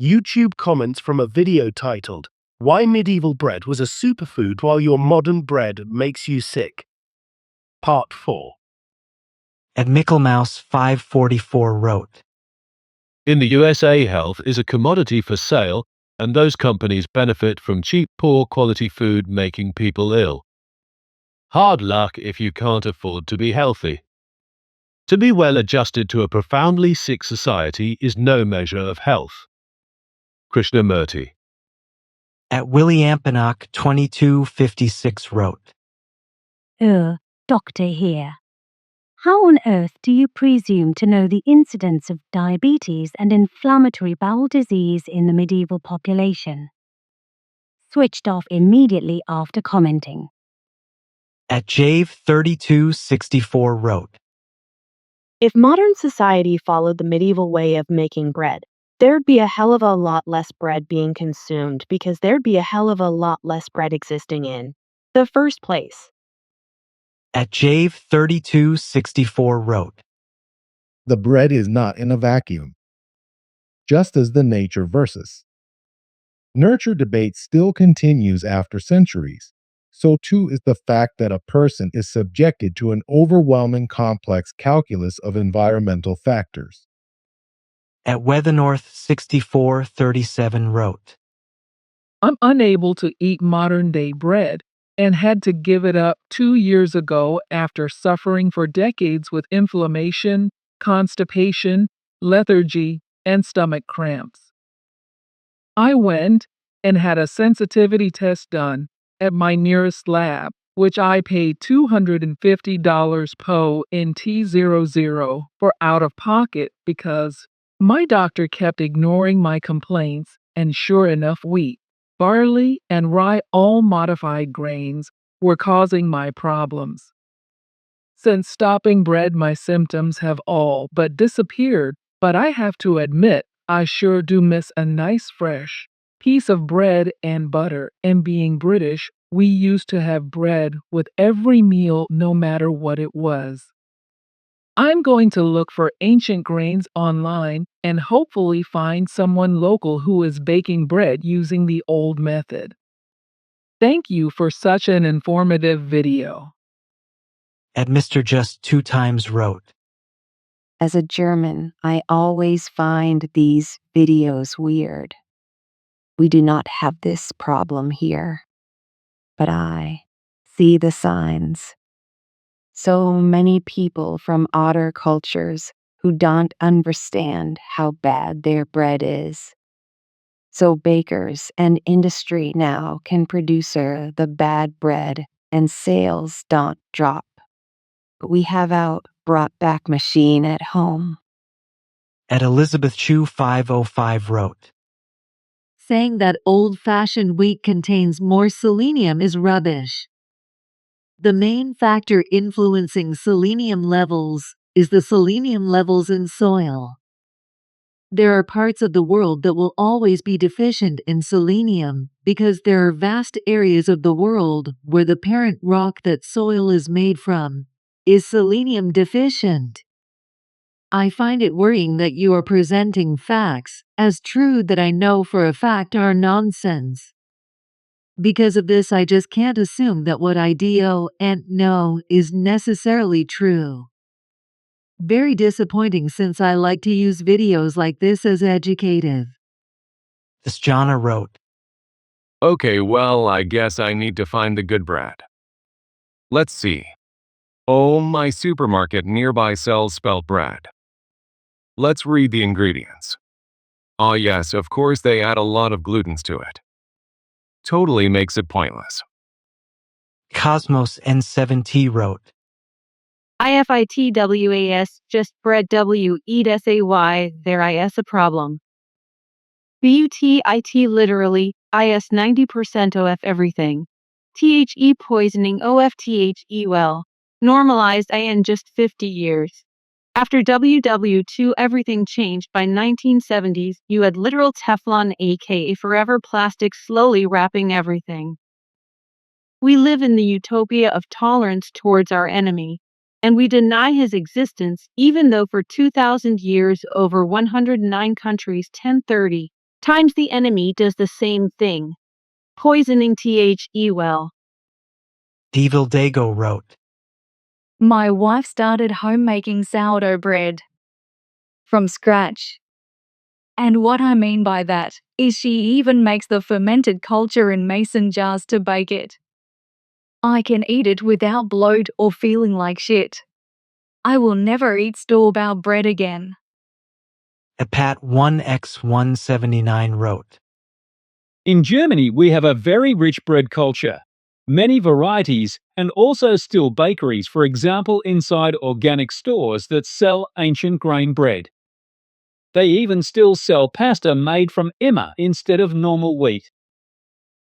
YouTube comments from a video titled, "Why Medieval Bread Was a Superfood While Your Modern Bread Makes You Sick." Part 4. At Micklemouse 544 wrote, In the USA, health is a commodity for sale, and those companies benefit from cheap, poor-quality food making people ill. Hard luck if you can't afford to be healthy. To be well adjusted to a profoundly sick society is no measure of health. Krishnamurti. At Williampinock 2256 wrote, Doctor here. How on earth do you presume to know the incidence of diabetes and inflammatory bowel disease in the medieval population? Switched off immediately after commenting. At Jave 3264 wrote, If modern society followed the medieval way of making bread, there'd be a hell of a lot less bread being consumed because there'd be a hell of a lot less bread existing in the first place. At Jave 3264 wrote, The bread is not in a vacuum, just as the nature versus nurture debate still continues after centuries. So too is the fact that a person is subjected to an overwhelming complex calculus of environmental factors. At Weathernorth 6437 wrote, I'm unable to eat modern-day bread and had to give it up 2 years ago after suffering for decades with inflammation, constipation, lethargy, and stomach cramps. I went and had a sensitivity test done at my nearest lab, which I paid $250 po in T00 for out of pocket because my doctor kept ignoring my complaints, and sure enough, wheat, barley, and rye, all modified grains, were causing my problems. Since stopping bread, my symptoms have all but disappeared, but I have to admit, I sure do miss a nice fresh piece of bread and butter, and being British, we used to have bread with every meal no matter what it was. I'm going to look for ancient grains online and hopefully find someone local who is baking bread using the old method. Thank you for such an informative video. At Mr. Just 2 times wrote, As a German, I always find these videos weird. We do not have this problem here, but I see the signs. So many people from other cultures who don't understand how bad their bread is. So bakers and industry now can produce the bad bread and sales don't drop. But we have our brought back machine at home. At Elizabeth Chu 505 wrote, Saying that old-fashioned wheat contains more selenium is rubbish. The main factor influencing selenium levels is the selenium levels in soil. There are parts of the world that will always be deficient in selenium because there are vast areas of the world where the parent rock that soil is made from is selenium deficient. I find it worrying that you are presenting facts as true that I know for a fact are nonsense. Because of this, I just can't assume that what I do and know is necessarily true. Very disappointing since I like to use videos like this as educative. This Jana wrote, Okay, well, I guess I need to find the good bread. Let's see. Oh, my supermarket nearby sells spelt bread. Let's read the ingredients. Ah, yes, of course they add a lot of glutens to it. Totally makes it pointless. Cosmos N7T wrote, IFITWAS, just bread W, eat SAY, there is a problem. BUTIT literally, IS 90% OF everything. THE poisoning OFTHE well. Normalized in just 50 years. After WW2 everything changed by 1970s, you had literal Teflon aka forever plastic slowly wrapping everything. We live in the utopia of tolerance towards our enemy, and we deny his existence even though for 2,000 years over 109 countries 1030 times the enemy does the same thing, poisoning the well. Devil Dago wrote, My wife started homemaking sourdough bread from scratch. And what I mean by that is she even makes the fermented culture in mason jars to bake it. I can eat it without bloat or feeling like shit. I will never eat store-bought bread again. Apat1x179 wrote, In Germany, we have a very rich bread culture. Many varieties and also still bakeries, for example, inside organic stores that sell ancient grain bread. They even still sell pasta made from emmer instead of normal wheat.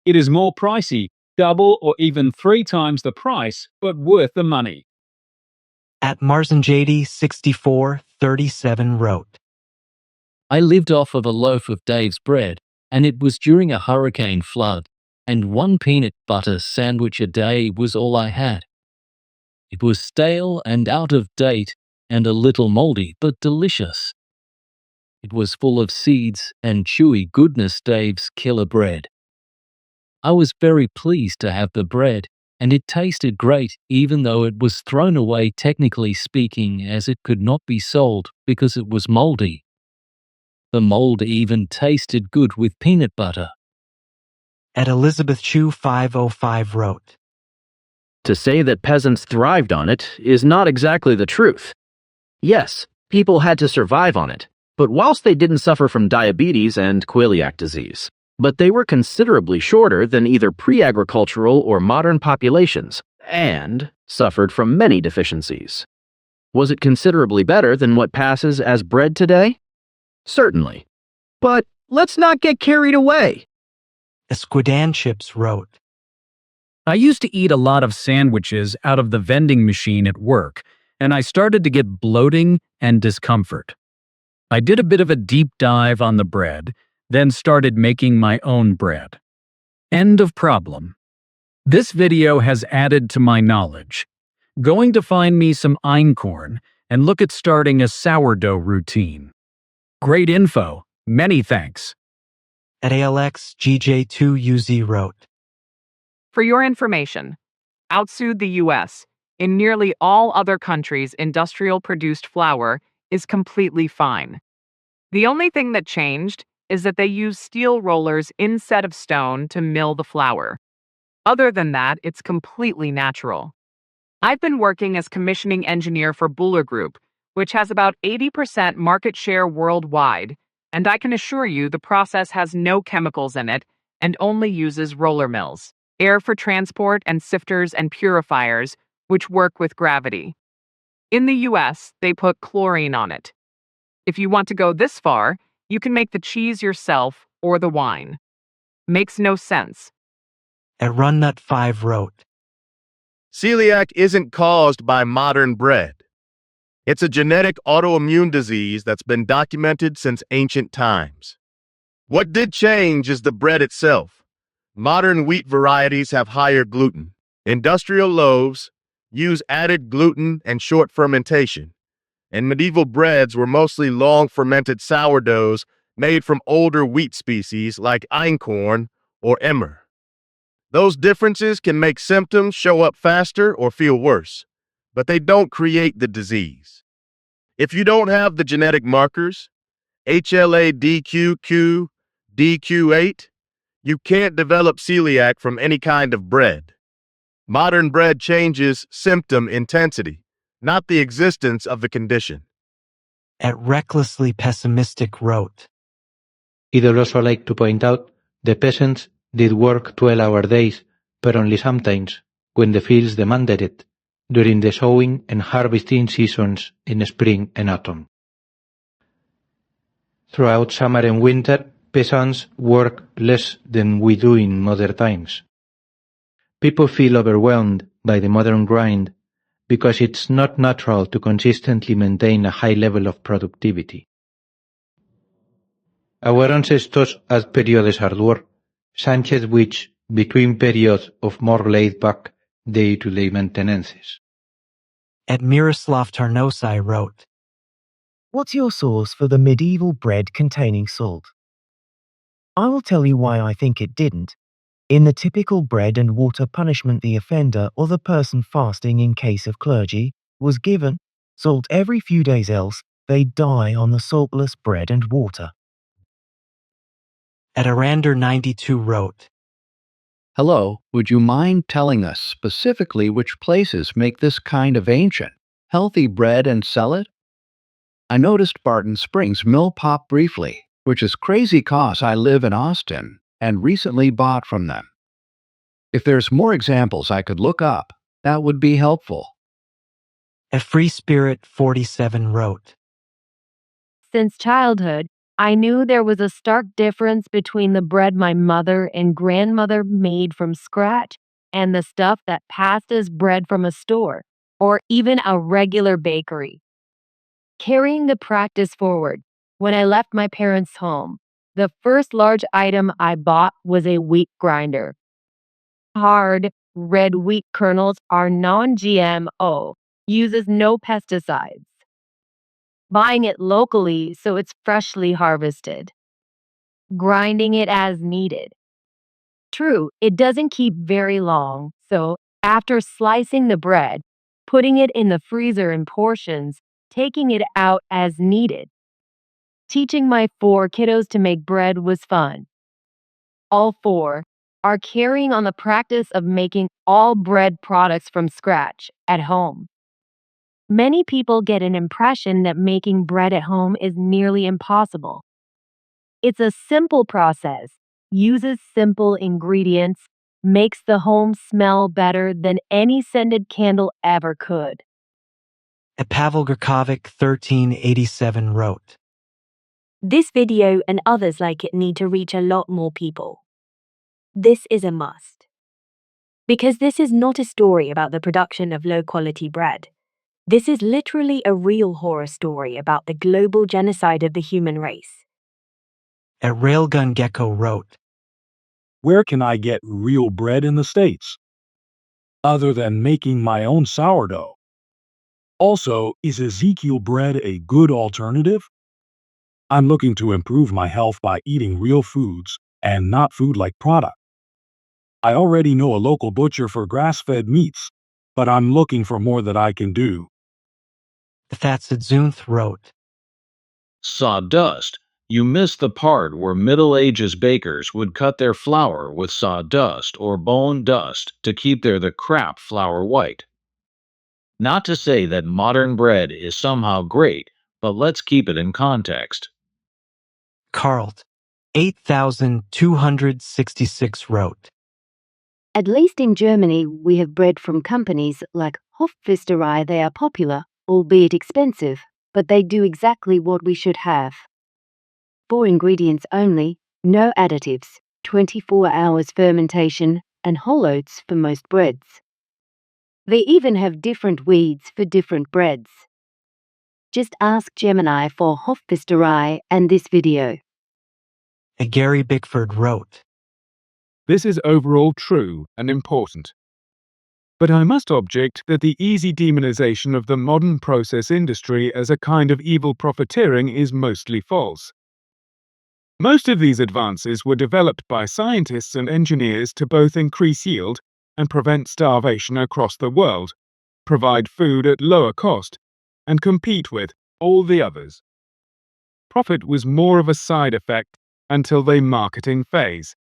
It is more pricey, double or even 3 times the price, but worth the money. At MarzinJD6437 wrote, I lived off of a loaf of Dave's bread, and it was during a hurricane flood, and one peanut butter sandwich a day was all I had. It was stale and out of date and a little moldy, but delicious. It was full of seeds and chewy goodness, Dave's killer bread. I was very pleased to have the bread, and it tasted great even though it was thrown away, technically speaking, as it could not be sold because it was moldy. The mold even tasted good with peanut butter. At Elizabeth Chu 505 wrote, To say that peasants thrived on it is not exactly the truth. Yes, people had to survive on it, but whilst they didn't suffer from diabetes and celiac disease, but they were considerably shorter than either pre-agricultural or modern populations, and suffered from many deficiencies. Was it considerably better than what passes as bread today? Certainly. But let's not get carried away. Esquidan Chips wrote, I used to eat a lot of sandwiches out of the vending machine at work, and I started to get bloating and discomfort. I did a bit of a deep dive on the bread, then started making my own bread. End of problem. This video has added to my knowledge. Going to find me some einkorn and look at starting a sourdough routine. Great info. Many thanks. At ALXGJ2UZ wrote, For your information, outside the US, in nearly all other countries, industrial produced flour is completely fine. The only thing that changed is that they use steel rollers instead of stone to mill the flour. Other than that, it's completely natural. I've been working as commissioning engineer for Buller Group, which has about 80% market share worldwide, and I can assure you the process has no chemicals in it and only uses roller mills, air for transport, and sifters and purifiers, which work with gravity. In the US, they put chlorine on it. If you want to go this far, you can make the cheese yourself or the wine. Makes no sense. At Runnut5 wrote, Celiac isn't caused by modern bread. It's a genetic autoimmune disease that's been documented since ancient times. What did change is the bread itself. Modern wheat varieties have higher gluten. Industrial loaves use added gluten and short fermentation. And medieval breads were mostly long fermented sourdoughs made from older wheat species like einkorn or emmer. Those differences can make symptoms show up faster or feel worse, but they don't create the disease. If you don't have the genetic markers, HLA-DQQ, DQ8, you can't develop celiac from any kind of bread. Modern bread changes symptom intensity, not the existence of the condition. At Recklessly Pessimistic wrote, I'd also like to point out the peasants did work 12-hour days, but only sometimes, when the fields demanded it, during the sowing and harvesting seasons in spring and autumn. Throughout summer and winter, peasants work less than we do in modern times. People feel overwhelmed by the modern grind because it's not natural to consistently maintain a high level of productivity. Our ancestors had periods hard work, Sanchez which between periods of more laid-back day-to-day maintenances. At Miroslav Tarnosai wrote, What's your source for the medieval bread containing salt? I will tell you why I think it didn't. In the typical bread and water punishment, the offender or the person fasting in case of clergy was given salt every few days, else they die on the saltless bread and water. Arander 92 wrote, Hello, would you mind telling us specifically which places make this kind of ancient, healthy bread and sell it? I noticed Barton Springs Mill Pop briefly, which is crazy 'cause I live in Austin and recently bought from them. If there's more examples I could look up, that would be helpful. A Free Spirit 47 wrote, Since childhood, I knew there was a stark difference between the bread my mother and grandmother made from scratch and the stuff that passed as bread from a store or even a regular bakery. Carrying the practice forward, when I left my parents' home, the first large item I bought was a wheat grinder. Hard, red wheat kernels are non-GMO, uses no pesticides. Buying it locally so it's freshly harvested. Grinding it as needed. True, it doesn't keep very long, so after slicing the bread, putting it in the freezer in portions, taking it out as needed. Teaching my 4 kiddos to make bread was fun. All 4 are carrying on the practice of making all bread products from scratch at home. Many people get an impression that making bread at home is nearly impossible. It's a simple process, uses simple ingredients, makes the home smell better than any scented candle ever could. A Pavel Grkovic 1387 wrote, This video and others like it need to reach a lot more people. This is a must. Because this is not a story about the production of low-quality bread. This is literally a real horror story about the global genocide of the human race. A Railgun Gecko wrote, Where can I get real bread in the States? Other than making my own sourdough. Also, is Ezekiel bread a good alternative? I'm looking to improve my health by eating real foods and not food-like product. I already know a local butcher for grass-fed meats, but I'm looking for more that I can do. The Fatsid wrote, Sawdust. You missed the part where Middle Ages bakers would cut their flour with sawdust or bone dust to keep the crap flour white. Not to say that modern bread is somehow great, but let's keep it in context. Carlt 8266 wrote, At least in Germany, we have bread from companies like Hofpfisterei. They are popular, albeit expensive, but they do exactly what we should have. 4 ingredients only, no additives, 24 hours fermentation, and whole oats for most breads. They even have different weeds for different breads. Just ask Gemini for Hofpfisterei and this video. A Gary Bickford wrote, This is overall true and important. But I must object that the easy demonization of the modern process industry as a kind of evil profiteering is mostly false. Most of these advances were developed by scientists and engineers to both increase yield and prevent starvation across the world, provide food at lower cost, and compete with all the others. Profit was more of a side effect until the marketing phase.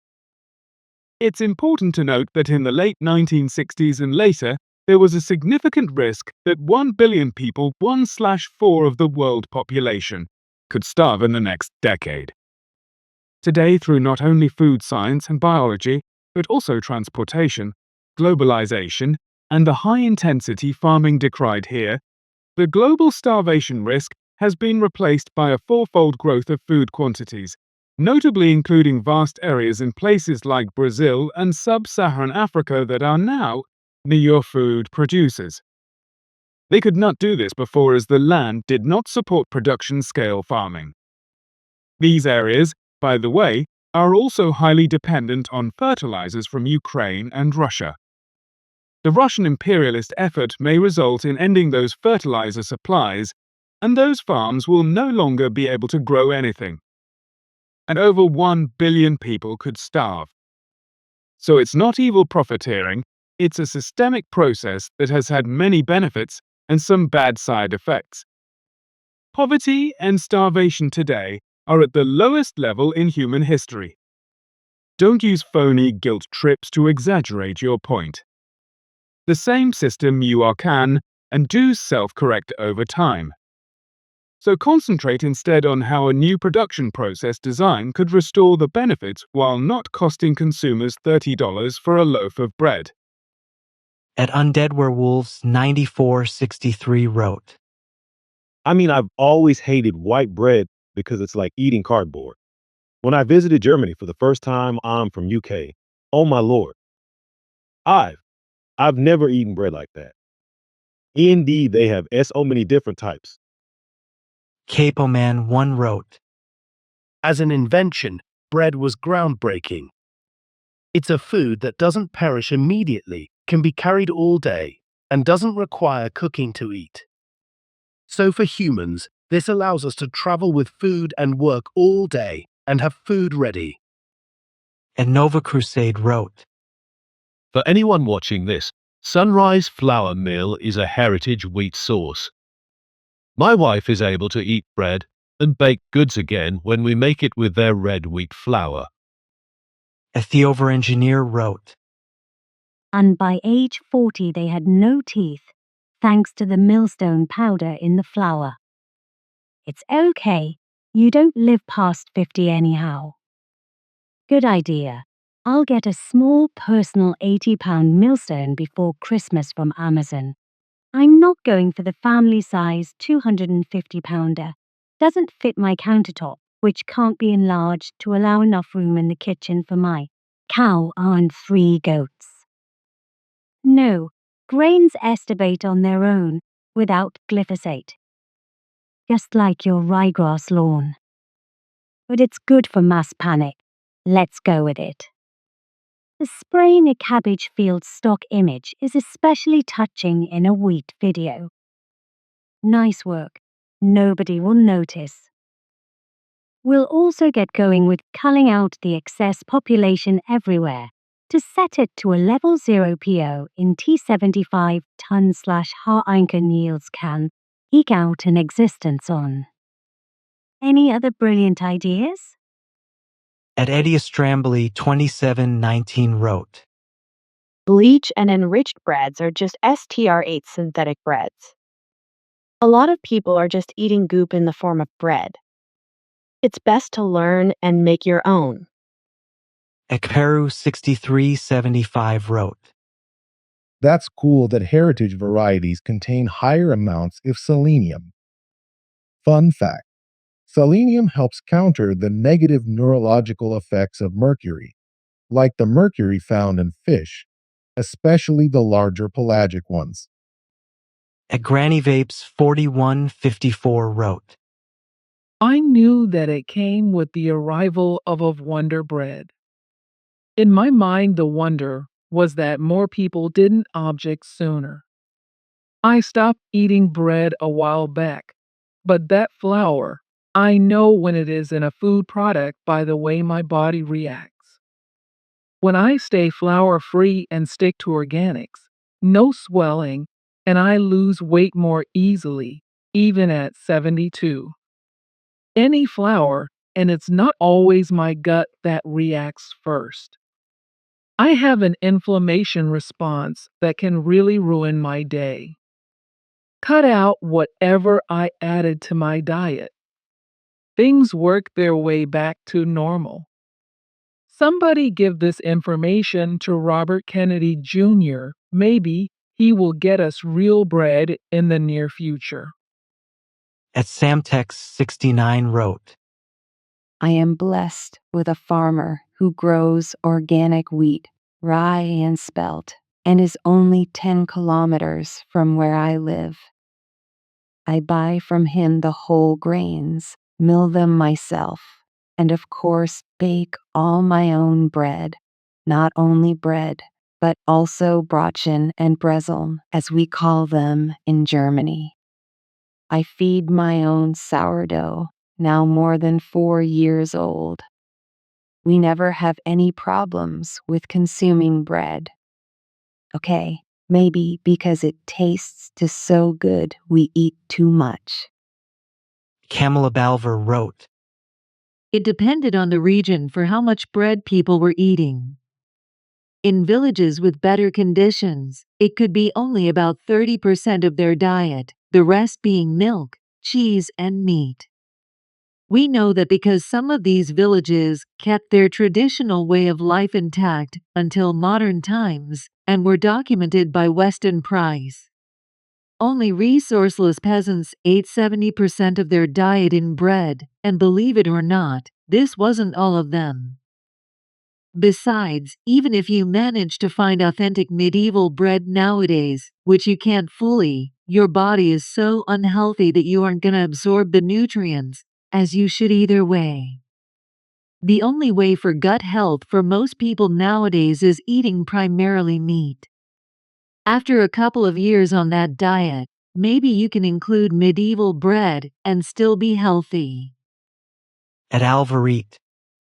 It's important to note that in the late 1960s and later, there was a significant risk that 1 billion people, 1/4 of the world population, could starve in the next decade. Today, through not only food science and biology, but also transportation, globalization, and the high-intensity farming decried here, the global starvation risk has been replaced by a fourfold growth of food quantities, notably including vast areas in places like Brazil and sub-Saharan Africa that are now neo-food producers. They could not do this before as the land did not support production-scale farming. These areas, by the way, are also highly dependent on fertilizers from Ukraine and Russia. The Russian imperialist effort may result in ending those fertilizer supplies, and those farms will no longer be able to grow anything. and over 1 billion people could starve. So it's not evil profiteering, it's a systemic process that has had many benefits and some bad side effects. Poverty and starvation today are at the lowest level in human history. Don't use phony guilt trips to exaggerate your point. The same system you can and do self-correct over time. So concentrate instead on how a new production process design could restore the benefits while not costing consumers $30 for a loaf of bread. At Undead Werewolves 9463 wrote, I've always hated white bread because it's like eating cardboard. When I visited Germany for the first time, I'm from UK. Oh my lord. I've never eaten bread like that. Indeed, they have so many different types. Capoman 1 wrote, As an invention, bread was groundbreaking. It's a food that doesn't perish immediately, can be carried all day, and doesn't require cooking to eat. So for humans, this allows us to travel with food and work all day and have food ready. And Nova Crusade wrote, For anyone watching this, Sunrise Flour Mill is a heritage wheat source. My wife is able to eat bread and bake goods again when we make it with their red wheat flour. A Theover engineer wrote, And by age 40 they had no teeth, thanks to the millstone powder in the flour. It's okay, you don't live past 50 anyhow. Good idea. I'll get a small personal 80-pound millstone before Christmas from Amazon. I'm not going for the family size 250-pounder. Doesn't fit my countertop, which can't be enlarged to allow enough room in the kitchen for my cow and 3 goats. No, grains estivate on their own, without glyphosate. Just like your ryegrass lawn. But it's good for mass panic. Let's go with it. The spraying a cabbage field stock image is especially touching in a wheat video. Nice work. Nobody will notice. We'll also get going with culling out the excess population everywhere to set it to a level 0 PO in T75 ton/einkorn yields can eke out an existence on. Any other brilliant ideas? At Eddie Strambly 2719 wrote, Bleach and enriched breads are just STR8 synthetic breads. A lot of people are just eating goop in the form of bread. It's best to learn and make your own. Ekperu 6375 wrote, That's cool that heritage varieties contain higher amounts of selenium. Fun fact: selenium helps counter the negative neurological effects of mercury, like the mercury found in fish, especially the larger pelagic ones. At Granny Vapes 4154 wrote, I knew that it came with the arrival of Wonder Bread. In my mind, the wonder was that more people didn't object sooner. I stopped eating bread a while back, but that flour, I know when it is in a food product by the way my body reacts. When I stay flour-free and stick to organics, no swelling, and I lose weight more easily, even at 72. Any flour, and it's not always my gut that reacts first. I have an inflammation response that can really ruin my day. Cut out whatever I added to my diet. Things work their way back to normal. Somebody give this information to Robert Kennedy Jr. Maybe he will get us real bread in the near future. At Samtex 69 wrote, I am blessed with a farmer who grows organic wheat, rye, and spelt, and is only 10 kilometers from where I live. I buy from him the whole grains, mill them myself, and of course bake all my own bread. Not only bread, but also Brötchen and Brezeln, as we call them in Germany. I feed my own sourdough, now more than 4 years old, we never have any problems with consuming bread. Okay, maybe because it tastes just so good we eat too much. Camilla Balver wrote, It depended on the region for how much bread people were eating. In villages with better conditions, it could be only about 30% of their diet, the rest being milk, cheese, and meat. We know that because some of these villages kept their traditional way of life intact until modern times and were documented by Weston Price. Only resourceless peasants ate 70% of their diet in bread, and believe it or not, this wasn't all of them. Besides, even if you manage to find authentic medieval bread nowadays, which you can't fully, your body is so unhealthy that you aren't going to absorb the nutrients, as you should either way. The only way for gut health for most people nowadays is eating primarily meat. After a couple of years on that diet, maybe you can include medieval bread and still be healthy. at Alvarite,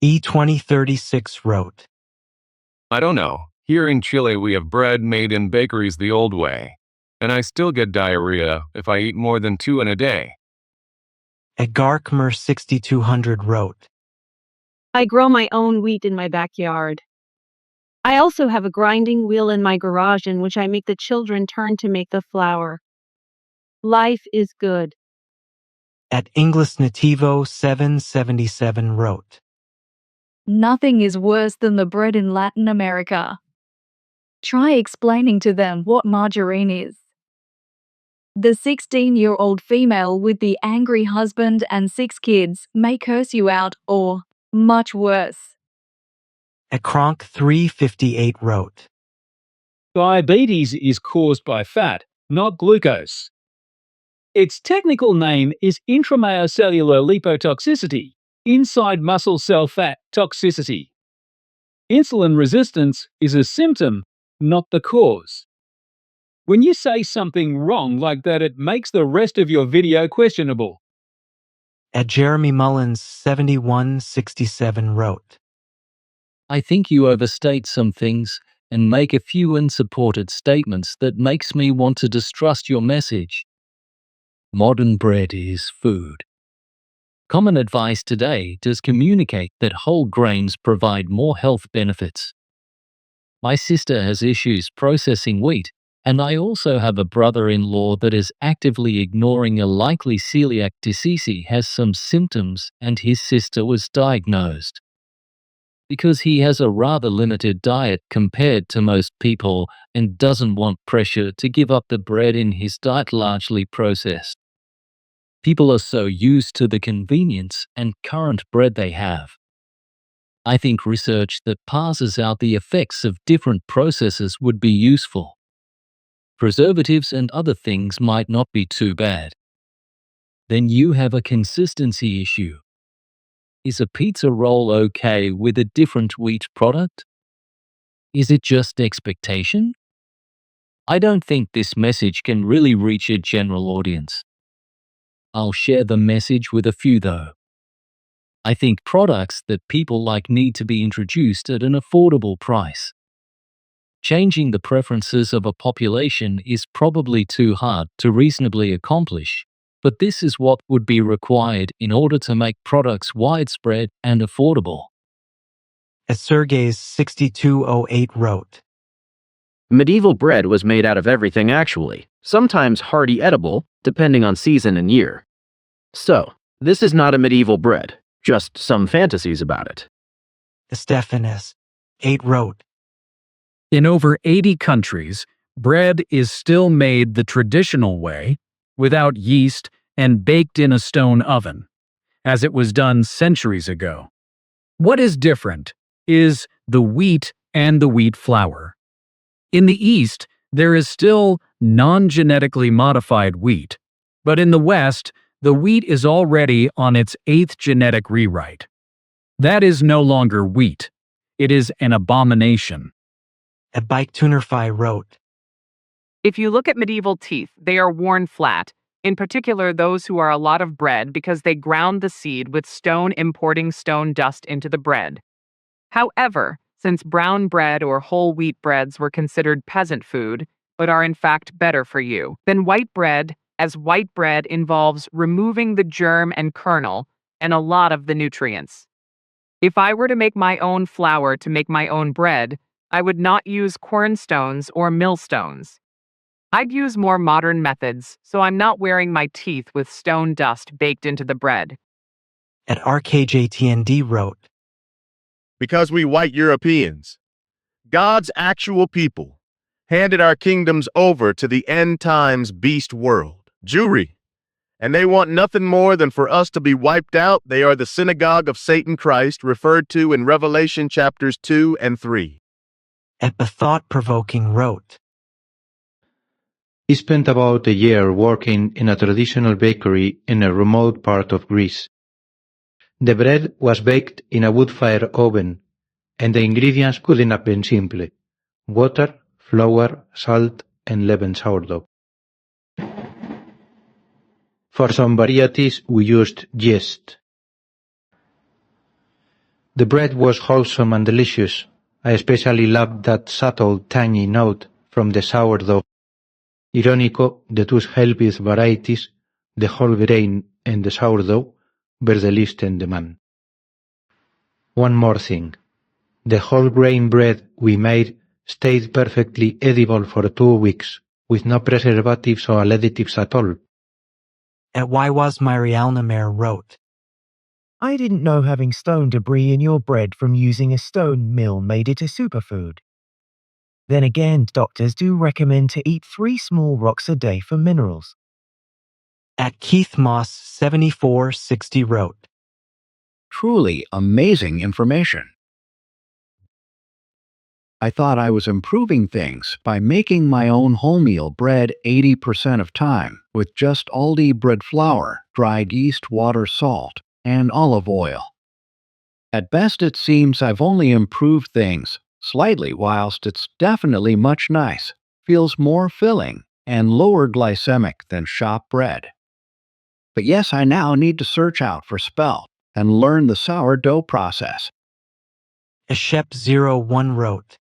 E2036 wrote, I don't know. Here in Chile, we have bread made in bakeries the old way, and I still get diarrhea if I eat more than 2 in a day. at Garkmer 6200 wrote, I grow my own wheat in my backyard. I also have a grinding wheel in my garage in which I make the children turn to make the flour. Life is good. at Inglis Nativo 777 wrote, Nothing is worse than the bread in Latin America. Try explaining to them what margarine is. The 16-year-old female with the angry husband and 6 kids may curse you out or, much worse. at Kronk 358 wrote, Diabetes is caused by fat, not glucose. Its technical name is intramyocellular lipotoxicity, inside muscle cell fat toxicity. Insulin resistance is a symptom, not the cause. When you say something wrong like that, it makes the rest of your video questionable. at Jeremy Mullins 7167 wrote, I think you overstate some things and make a few unsupported statements that makes me want to distrust your message. Modern bread is food. Common advice today does communicate that whole grains provide more health benefits. My sister has issues processing wheat, and I also have a brother-in-law that is actively ignoring a likely celiac disease. He has some symptoms, and his sister was diagnosed. Because he has a rather limited diet compared to most people and doesn't want pressure to give up the bread in his diet largely processed. People are so used to the convenience and current bread they have. I think research that parses out the effects of different processes would be useful. Preservatives and other things might not be too bad. Then you have a consistency issue. Is a pizza roll okay with a different wheat product? Is it just expectation? I don't think this message can really reach a general audience. I'll share the message with a few though. I think products that people like need to be introduced at an affordable price. Changing the preferences of a population is probably too hard to reasonably accomplish, but this is what would be required in order to make products widespread and affordable. at Sergey's 6208 wrote, Medieval bread was made out of everything actually, sometimes hearty edible, depending on season and year. So, this is not a medieval bread, just some fantasies about it. Stephanus 8 wrote, In over 80 countries, bread is still made the traditional way, without yeast and baked in a stone oven, as it was done centuries ago. What is different is the wheat and the wheat flour. In the East, there is still non-genetically modified wheat, but in the West, the wheat is already on its 8th genetic rewrite. That is no longer wheat. It is an abomination. at Bike Tunerfy wrote, If you look at medieval teeth, they are worn flat, in particular those who are a lot of bread because they ground the seed with stone importing stone dust into the bread. However, since brown bread or whole wheat breads were considered peasant food, but are in fact better for you, than white bread, as white bread involves removing the germ and kernel and a lot of the nutrients. If I were to make my own flour to make my own bread, I would not use cornstones or millstones. I'd use more modern methods, so I'm not wearing my teeth with stone dust baked into the bread. At RKJTND wrote, Because we white Europeans, God's actual people, handed our kingdoms over to the end times beast world, Jewry, and they want nothing more than for us to be wiped out. They are the synagogue of Satan Christ referred to in Revelation chapters 2 and 3. At The Thought Provoking wrote, He spent about a year working in a traditional bakery in a remote part of Greece. The bread was baked in a wood-fire oven, and the ingredients couldn't have been simple: water, flour, salt, and leavened sourdough. For some varieties we used yeast. The bread was wholesome and delicious. I especially loved that subtle, tangy note from the sourdough. Irónico, the two healthiest varieties, the whole grain and the sourdough, were the least in demand. One more thing. The whole grain bread we made stayed perfectly edible for 2 weeks, with no preservatives or additives at all. At Why Was Marialnamer wrote, I didn't know having stone debris in your bread from using a stone mill made it a superfood. Then again, doctors do recommend to eat 3 small rocks a day for minerals. At Keith Moss 7460 wrote, Truly amazing information. I thought I was improving things by making my own wholemeal bread 80% of time with just Aldi bread flour, dried yeast, water, salt, and olive oil. At best it seems I've only improved things slightly, whilst it's definitely much nice, feels more filling, and lower glycemic than shop bread. But yes, I now need to search out for spelt and learn the sourdough process. Ashep01 wrote,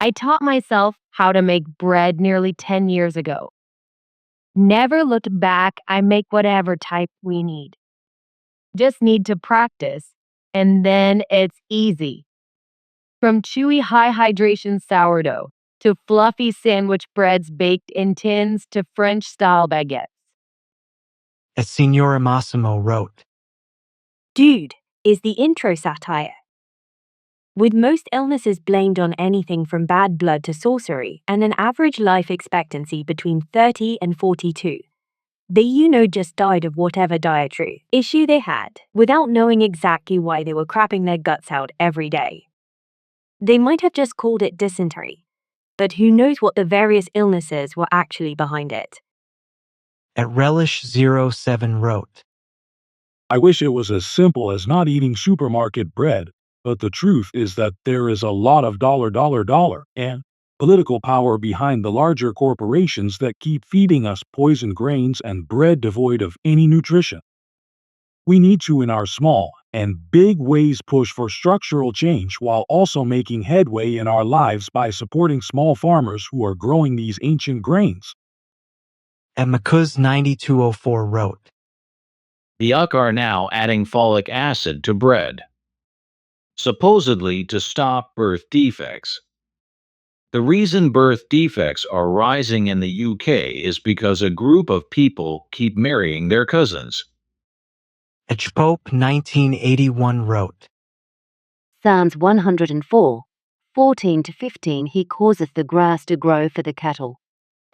I taught myself how to make bread nearly 10 years ago. Never looked back. I make whatever type we need. Just need to practice, and then it's easy. From chewy high hydration sourdough to fluffy sandwich breads baked in tins to French-style baguettes. As Signora Massimo wrote, Dude is the intro satire. With most illnesses blamed on anything from bad blood to sorcery and an average life expectancy between 30 and 42, they just died of whatever dietary issue they had without knowing exactly why they were crapping their guts out every day. They might have just called it dysentery, but who knows what the various illnesses were actually behind it. At Relish07 wrote, I wish it was as simple as not eating supermarket bread, but the truth is that there is a lot of dollar and political power behind the larger corporations that keep feeding us poisoned grains and bread devoid of any nutrition. We need to, in our small and big ways, push for structural change while also making headway in our lives by supporting small farmers who are growing these ancient grains. At Makuz9204 wrote, The yuck are now adding folic acid to bread, supposedly to stop birth defects. The reason birth defects are rising in the UK is because a group of people keep marrying their cousins. At Pope 1981 wrote, Psalms 104, 14 to 15 He causeth the grass to grow for the cattle,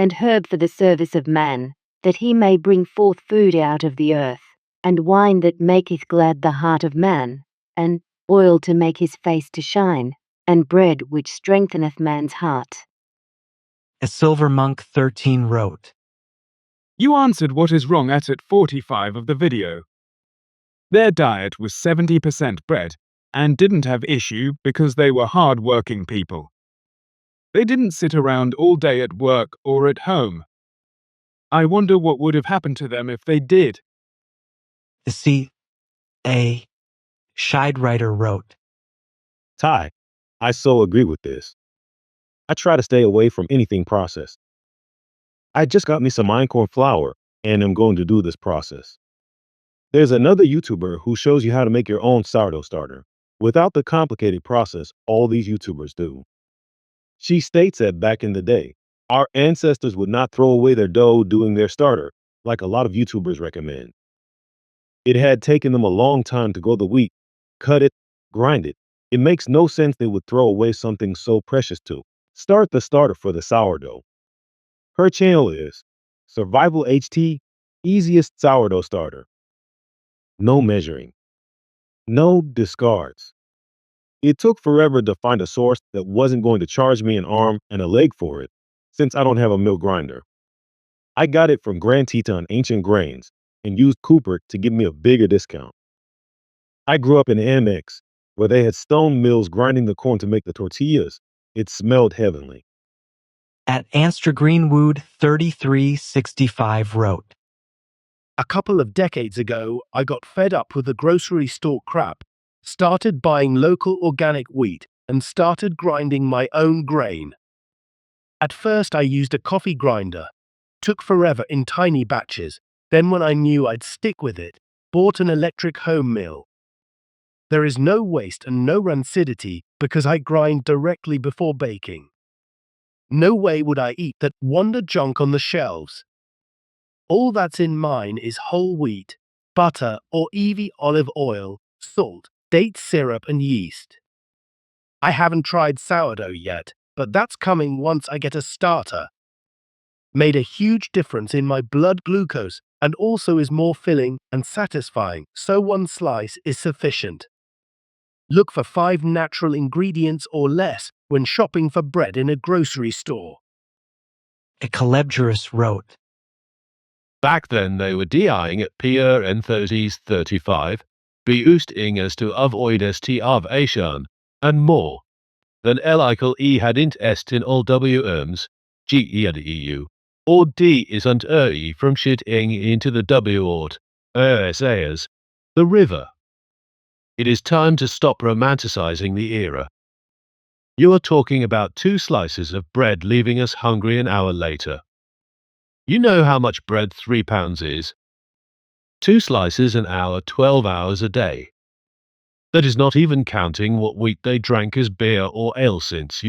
and herb for the service of man, that he may bring forth food out of the earth, and wine that maketh glad the heart of man, and oil to make his face to shine, and bread which strengtheneth man's heart. As Silver Monk 13 wrote, You answered what is wrong at 45 of the video. Their diet was 70% bread and didn't have issue because they were hard-working people. They didn't sit around all day at work or at home. I wonder what would have happened to them if they did. The C.A. Scheidreiter wrote, Ty, I so agree with this. I try to stay away from anything processed. I just got me some einkorn flour and I'm going to do this process. There's another YouTuber who shows you how to make your own sourdough starter without the complicated process all these YouTubers do. She states that back in the day, our ancestors would not throw away their dough doing their starter, like a lot of YouTubers recommend. It had taken them a long time to grow the wheat, cut it, grind it. It makes no sense they would throw away something so precious to start the starter for the sourdough. Her channel is Survival HT Easiest Sourdough Starter. No measuring, no discards. It took forever to find a source that wasn't going to charge me an arm and a leg for it, since I don't have a mill grinder. I got it from Grand Teton Ancient Grains and used Cooper to give me a bigger discount. I grew up in MX, where they had stone mills grinding the corn to make the tortillas. It smelled heavenly. At Anstra Greenwood 3365 wrote, A couple of decades ago, I got fed up with the grocery store crap, started buying local organic wheat, and started grinding my own grain. At first, I used a coffee grinder. Took forever in tiny batches. Then when I knew I'd stick with it, bought an electric home mill. There is no waste and no rancidity because I grind directly before baking. No way would I eat that Wonder junk on the shelves. All that's in mine is whole wheat, butter or Evie olive oil, salt, date syrup and yeast. I haven't tried sourdough yet, but that's coming once I get a starter. Made a huge difference in my blood glucose and also is more filling and satisfying, so one slice is sufficient. Look for 5 natural ingredients or less when shopping for bread in a grocery store. A Calebgerus wrote, Back then they were DIing at Pia en 30s 35, beoosting to avoid starvation, and more. Than elikel e hadint est in all WMs, GE at EU, or D isn't from shitting into the W ort, ESAs, the river. It is time to stop romanticizing the era. You are talking about 2 slices of bread leaving us hungry an hour later. You know how much bread 3 pounds is? 2 slices an hour, 12 hours a day. That is not even counting what wheat they drank as beer or ale since,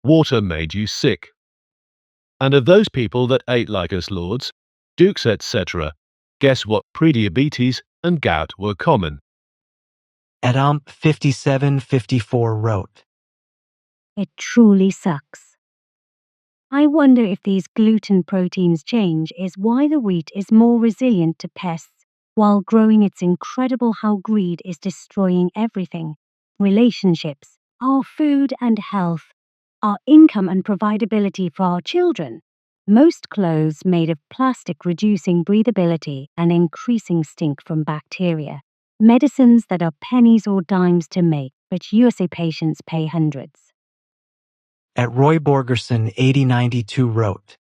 water made you sick. And of those people that ate like us lords, dukes etc., guess what prediabetes and gout were common? Adam 5754 wrote, It truly sucks. I wonder if these gluten proteins change is why the wheat is more resilient to pests while growing. It's incredible how greed is destroying everything. Relationships, our food and health, our income and providability for our children. Most clothes made of plastic reducing breathability and increasing stink from bacteria. Medicines that are pennies or dimes to make, but USA patients pay hundreds. At Roy Borgerson 8092 wrote,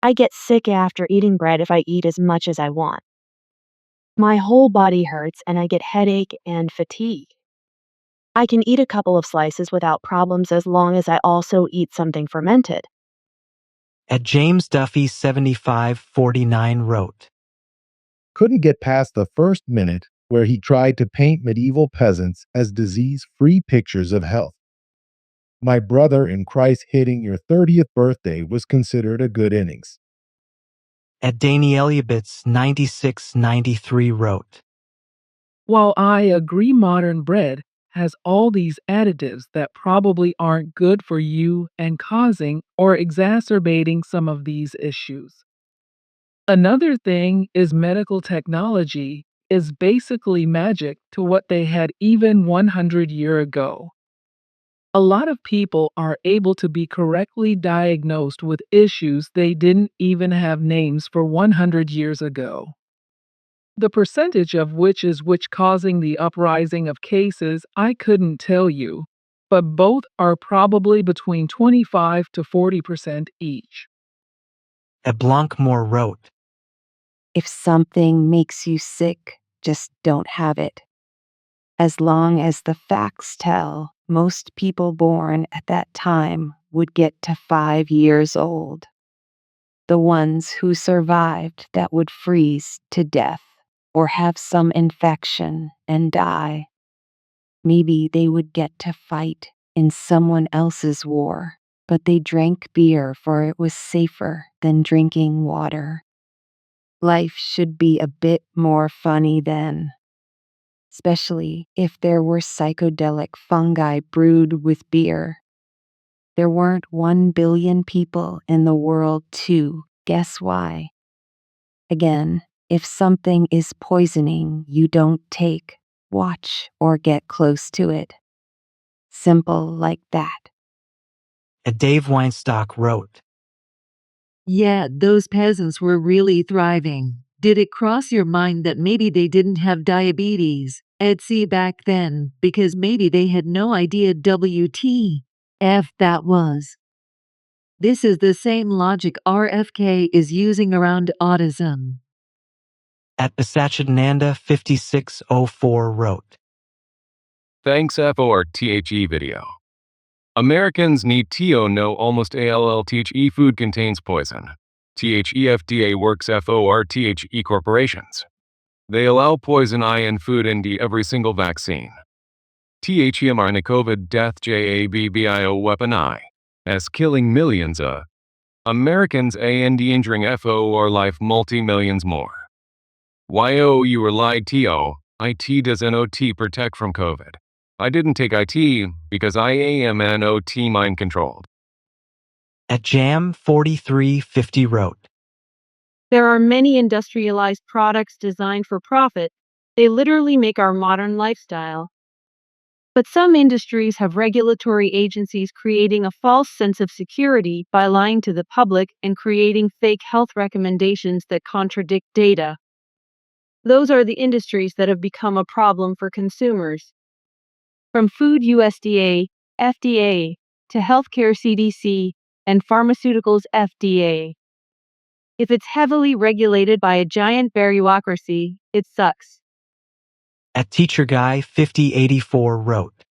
I get sick after eating bread if I eat as much as I want. My whole body hurts and I get headache and fatigue. I can eat a couple of slices without problems as long as I also eat something fermented. At James Duffy 7549 wrote, Couldn't get past the first minute where he tried to paint medieval peasants as disease-free pictures of health. My brother in Christ hitting your 30th birthday was considered a good innings. At Danny Eliabitz 9693 wrote, While I agree modern bread has all these additives that probably aren't good for you and causing or exacerbating some of these issues. Another thing is medical technology is basically magic to what they had even 100 years ago. A lot of people are able to be correctly diagnosed with issues they didn't even have names for 100 years ago. The percentage of which is which causing the uprising of cases, I couldn't tell you, but both are probably between 25 to 40% each. At Blancmore wrote, If something makes you sick, just don't have it. As long as the facts tell, most people born at that time would get to 5 years old. The ones who survived that would freeze to death or have some infection and die. Maybe they would get to fight in someone else's war, but they drank beer for it was safer than drinking water. Life should be a bit more funny then, especially if there were psychedelic fungi brewed with beer. There weren't 1 billion people in the world too. Guess why? Again, if something is poisoning you don't take, watch, or get close to it. Simple like that. Dave Weinstock wrote, Yeah, those peasants were really thriving. Did it cross your mind that maybe they didn't have diabetes, Etsy back then, because maybe they had no idea WTF that was? This is the same logic RFK is using around autism. At Sachinanda 5604 wrote, Thanks for THE video. Americans need to know almost all THE food contains poison. THEFDA works for THE corporations. They allow poison in food in every single vaccine. THEMR COVID death JABBIO weapon as killing millions of Americans and injuring FO or life multi-millions more. You were lied to. IT does not protect from COVID. I didn't take IT because I am not mind controlled. At Jam 4350 wrote, There are many industrialized products designed for profit. They literally make our modern lifestyle. But some industries have regulatory agencies creating a false sense of security by lying to the public and creating fake health recommendations that contradict data. Those are the industries that have become a problem for consumers. From Food USDA, FDA, to Healthcare CDC, and Pharmaceuticals FDA. If it's heavily regulated by a giant bureaucracy, it sucks. At Teacher Guy 5084 wrote,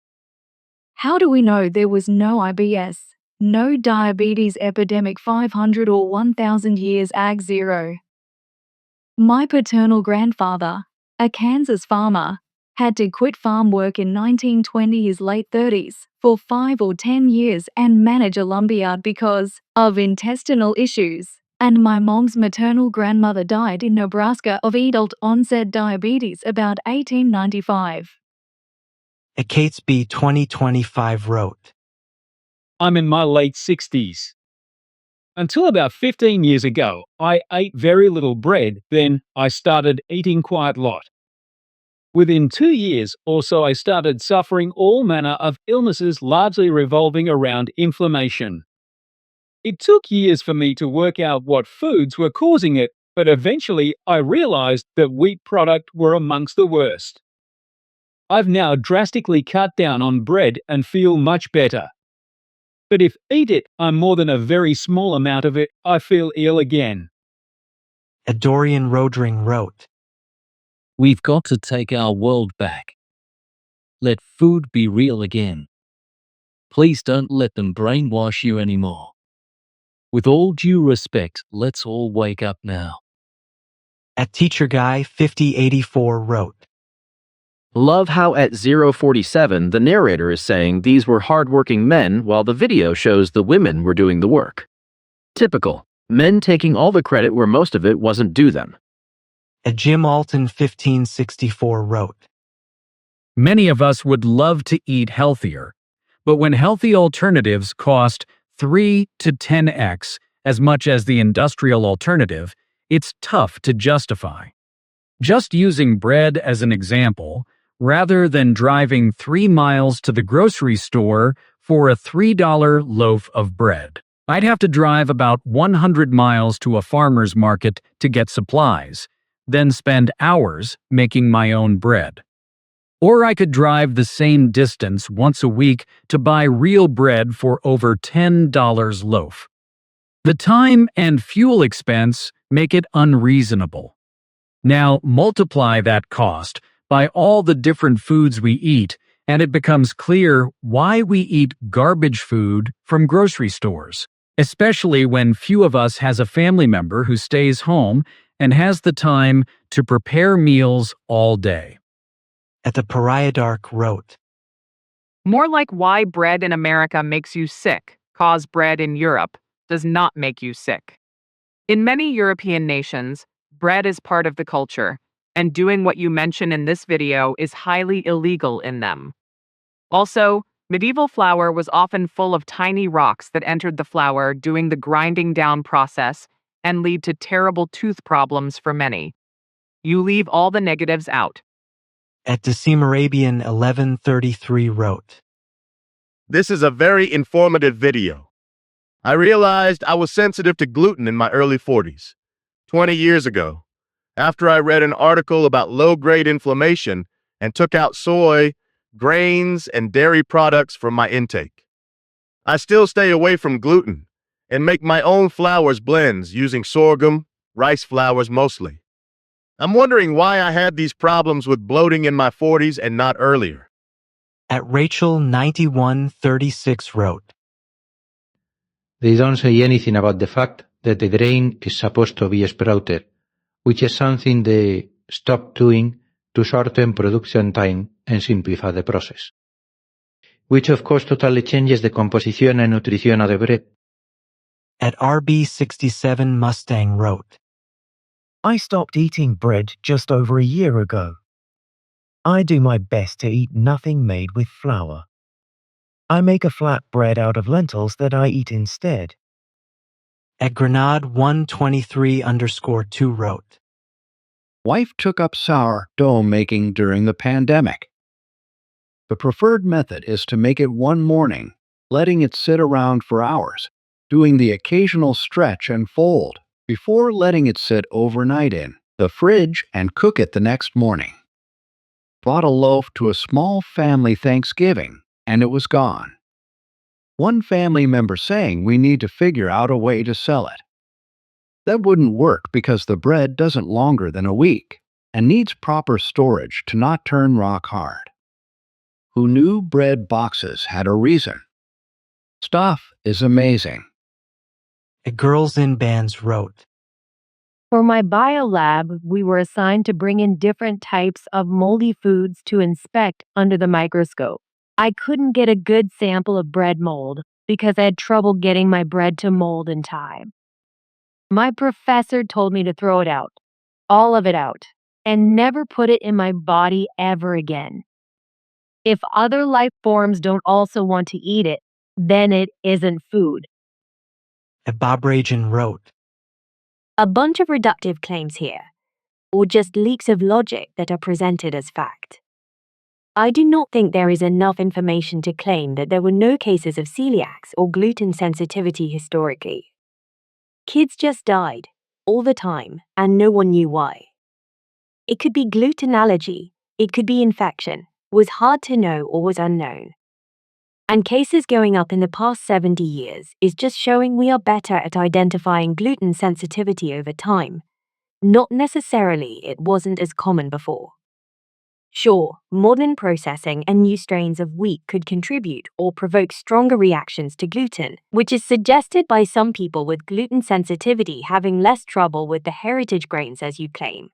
How do we know there was no IBS, no diabetes epidemic 500 or 1000 years ag zero? My paternal grandfather, a Kansas farmer, had to quit farm work in 1920 his late 30s for 5 or 10 years and manage a lumberyard because of intestinal issues. And my mom's maternal grandmother died in Nebraska of adult-onset diabetes about 1895. At Catesby 2025 wrote, I'm in my late 60s. Until about 15 years ago, I ate very little bread, then I started eating quite a lot. Within 2 years or so, I started suffering all manner of illnesses largely revolving around inflammation. It took years for me to work out what foods were causing it, but eventually I realized that wheat products were amongst the worst. I've now drastically cut down on bread and feel much better. But if eat it more than a very small amount of it, I feel ill again. At Dorian Rodring wrote, We've got to take our world back. Let food be real again. Please don't let them brainwash you anymore. With all due respect, let's all wake up now. At Teacher Guy 5084 wrote, Love how at 047 the narrator is saying these were hardworking men while the video shows the women were doing the work. Typical. Men taking all the credit where most of it wasn't due them. At Jim Alton 1564 wrote, Many of us would love to eat healthier, but when healthy alternatives cost 3 to 10x as much as the industrial alternative, it's tough to justify. Just using bread as an example, rather than driving 3 miles to the grocery store for a $3 loaf of bread, I'd have to drive about 100 miles to a farmer's market to get supplies, then spend hours making my own bread. Or I could drive the same distance once a week to buy real bread for over $10 loaf. The time and fuel expense make it unreasonable. Now multiply that cost by all the different foods we eat, And it becomes clear why we eat garbage food from grocery stores, especially when few of us has a family member who stays home and has the time to prepare meals all day. At the Pariah Dark wrote, More like why bread in America makes you sick, cause bread in Europe does not make you sick. In many European nations, bread is part of the culture, and doing what you mention in this video is highly illegal in them. Also, medieval flour was often full of tiny rocks that entered the flour during the grinding down process and lead to terrible tooth problems for many. You leave all the negatives out. At Decemarabian 1133 wrote, This is a very informative video. I realized I was sensitive to gluten in my early 40s, 20 years ago, after I read an article about low-grade inflammation and took out soy, grains, and dairy products from my intake. I still stay away from gluten and make my own flours blends using sorghum, rice flours mostly. I'm wondering why I had these problems with bloating in my 40s and not earlier. At Rachel 9136 wrote, They don't say anything about the fact that the grain is supposed to be sprouted, which is something they stopped doing to shorten production time and simplify the process. Which of course totally changes the composition and nutrition of the bread. At RB67 Mustang wrote, I stopped eating bread just over a year ago. I do my best to eat nothing made with flour. I make a flat bread out of lentils that I eat instead. At Grenade 123_2 wrote, Wife took up sourdough making during the pandemic. The preferred method is to make it one morning, letting it sit around for hours, doing the occasional stretch and fold, before letting it sit overnight in the fridge and cook it the next morning. Bought a loaf to a small family Thanksgiving, and it was gone. One family member saying we need to figure out a way to sell it. That wouldn't work because the bread doesn't longer than a week and needs proper storage to not turn rock hard. Who knew bread boxes had a reason? Stuff is amazing. At Girls in Bands wrote, For my biolab, we were assigned to bring in different types of moldy foods to inspect under the microscope. I couldn't get a good sample of bread mold because I had trouble getting my bread to mold in time. My professor told me to throw it out, all of it out, and never put it in my body ever again. If other life forms don't also want to eat it, then it isn't food. At Bob Rajan wrote, A bunch of reductive claims here, or just leaks of logic that are presented as fact. I do not think there is enough information to claim that there were no cases of celiacs or gluten sensitivity historically. Kids just died, all the time, and no one knew why. It could be gluten allergy, it could be infection, was hard to know or was unknown. And cases going up in the past 70 years is just showing we are better at identifying gluten sensitivity over time. Not necessarily it wasn't as common before. Sure, modern processing and new strains of wheat could contribute or provoke stronger reactions to gluten, which is suggested by some people with gluten sensitivity having less trouble with the heritage grains as you claim.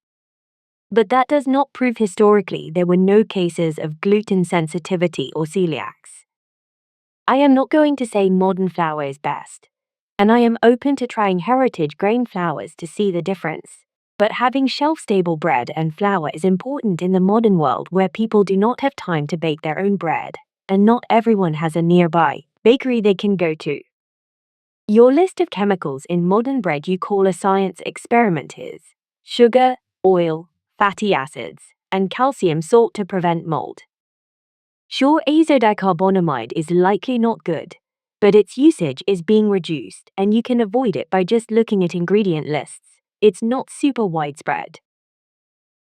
But that does not prove historically there were no cases of gluten sensitivity or celiacs. I am not going to say modern flour is best, and I am open to trying heritage grain flours to see the difference. But having shelf-stable bread and flour is important in the modern world where people do not have time to bake their own bread, and not everyone has a nearby bakery they can go to. Your list of chemicals in modern bread you call a science experiment is sugar, oil, fatty acids, and calcium salt to prevent mold. Sure, azodicarbonamide is likely not good, but its usage is being reduced and you can avoid it by just looking at ingredient lists. It's not super widespread.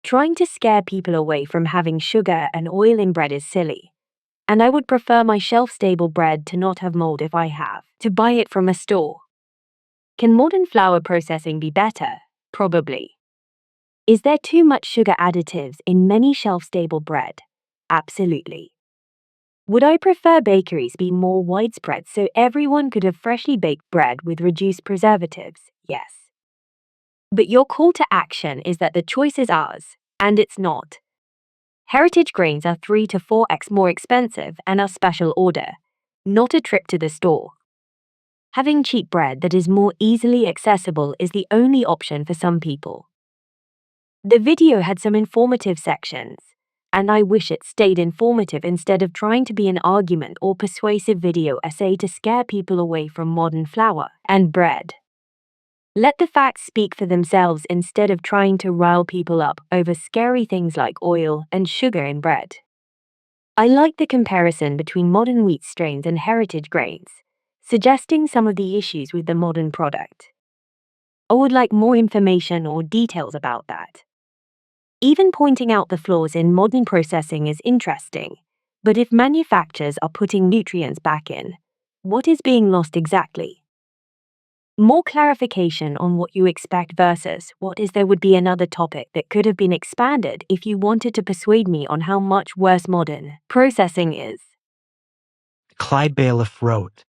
Trying to scare people away from having sugar and oil in bread is silly, and I would prefer my shelf-stable bread to not have mold if I have to buy it from a store. Can modern flour processing be better? Probably. Is there too much sugar additives in many shelf-stable bread? Absolutely. Would I prefer bakeries be more widespread so everyone could have freshly baked bread with reduced preservatives? Yes. But your call to action is that the choice is ours, and it's not. Heritage grains are 3 to 4x more expensive and are special order, not a trip to the store. Having cheap bread that is more easily accessible is the only option for some people. The video had some informative sections, and I wish it stayed informative instead of trying to be an argument or persuasive video essay to scare people away from modern flour and bread. Let the facts speak for themselves instead of trying to rile people up over scary things like oil and sugar in bread. I like the comparison between modern wheat strains and heritage grains, suggesting some of the issues with the modern product. I would like more information or details about that. Even pointing out the flaws in modern processing is interesting, but if manufacturers are putting nutrients back in, what is being lost exactly? More clarification on what you expect versus what is there would be another topic that could have been expanded if you wanted to persuade me on how much worse modern processing is. Clyde Bailiff wrote,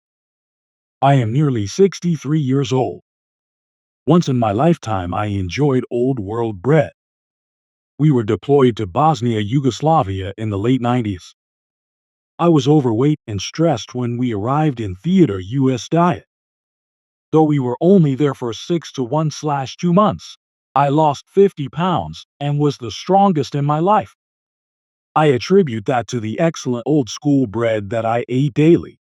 I am nearly 63 years old. Once in my lifetime, I enjoyed old world bread. We were deployed to Bosnia, Yugoslavia in the late 90s. I was overweight and stressed when we arrived in theater U.S. diet. Though we were only there for 6 to 1/2 months, I lost 50 pounds and was the strongest in my life. I attribute that to the excellent old school bread that I ate daily.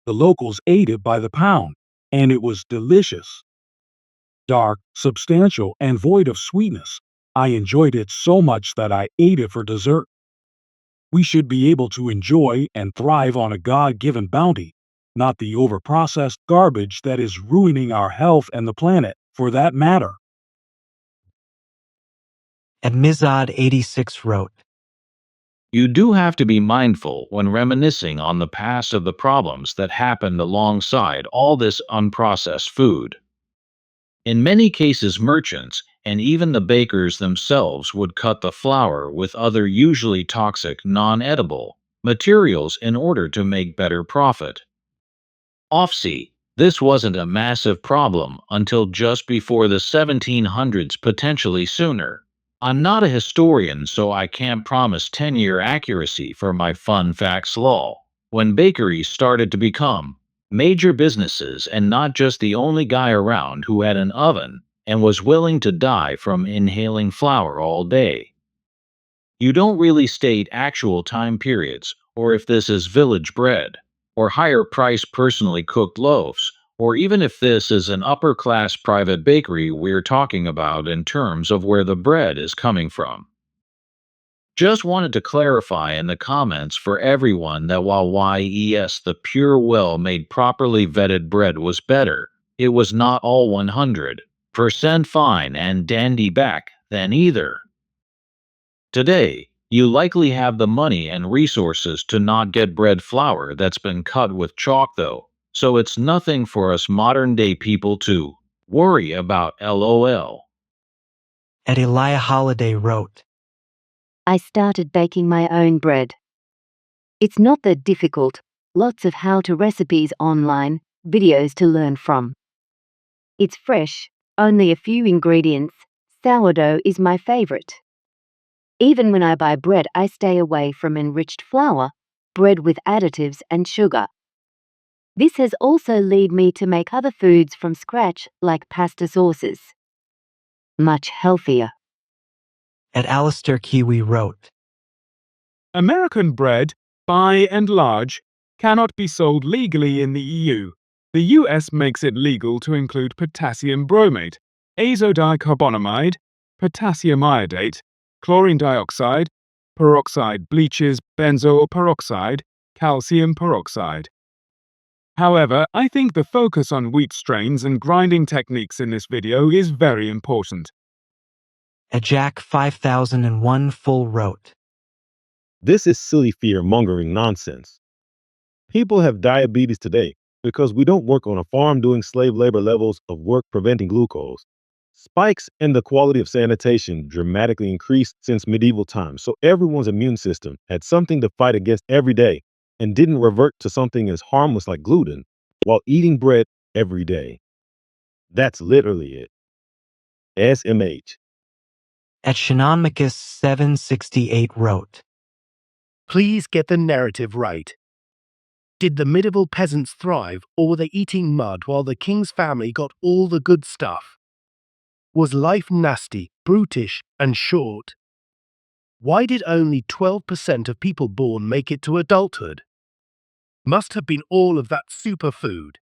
The locals ate it by the pound, and it was delicious. Dark, substantial, and void of sweetness. I enjoyed it so much that I ate it for dessert. We should be able to enjoy and thrive on a God-given bounty, not the overprocessed garbage that is ruining our health and the planet, for that matter. and Mizod86 wrote, You do have to be mindful when reminiscing on the past of the problems that happened alongside all this unprocessed food. In many cases, merchants and even the bakers themselves would cut the flour with other usually toxic non-edible materials in order to make better profit. Offsee, this wasn't a massive problem until just before the 1700s, potentially sooner. I'm not a historian, so I can't promise 10-year accuracy for my fun facts law. When bakeries started to become major businesses and not just the only guy around who had an oven and was willing to die from inhaling flour all day. You don't really state actual time periods, or if this is village bread, or higher price personally cooked loaves, or even if this is an upper class private bakery we're talking about in terms of where the bread is coming from. Just wanted to clarify in the comments for everyone that while yes, the pure well-made properly vetted bread was better, it was not all 100% fine and dandy back then either. Today, you likely have the money and resources to not get bread flour that's been cut with chalk though, so it's nothing for us modern day people to worry about lol. and Elijah Holiday wrote, I started baking my own bread. It's not that difficult, lots of how-to recipes online, videos to learn from. It's fresh, only a few ingredients. Sourdough is my favorite. Even when I buy bread, I stay away from enriched flour, bread with additives and sugar. This has also led me to make other foods from scratch like pasta sauces. Much healthier. and Alistair Kiwi wrote, American bread, by and large, cannot be sold legally in the EU. The US makes it legal to include potassium bromate, azodicarbonamide, potassium iodate, chlorine dioxide, peroxide bleaches, benzoyl peroxide, calcium peroxide. However, I think the focus on wheat strains and grinding techniques in this video is very important. and Jack 5001 full wrote, This is silly fear-mongering nonsense. People have diabetes today because we don't work on a farm doing slave labor levels of work preventing glucose. Spikes in the quality of sanitation dramatically increased since medieval times, so everyone's immune system had something to fight against every day. and didn't revert to something as harmless like gluten while eating bread every day. That's literally it. SMH. At Shenanmachus 768 wrote, Please get the narrative right. Did the medieval peasants thrive, or were they eating mud while the king's family got all the good stuff? Was life nasty, brutish, and short? Why did only 12% of people born make it to adulthood? Must have been all of that superfood.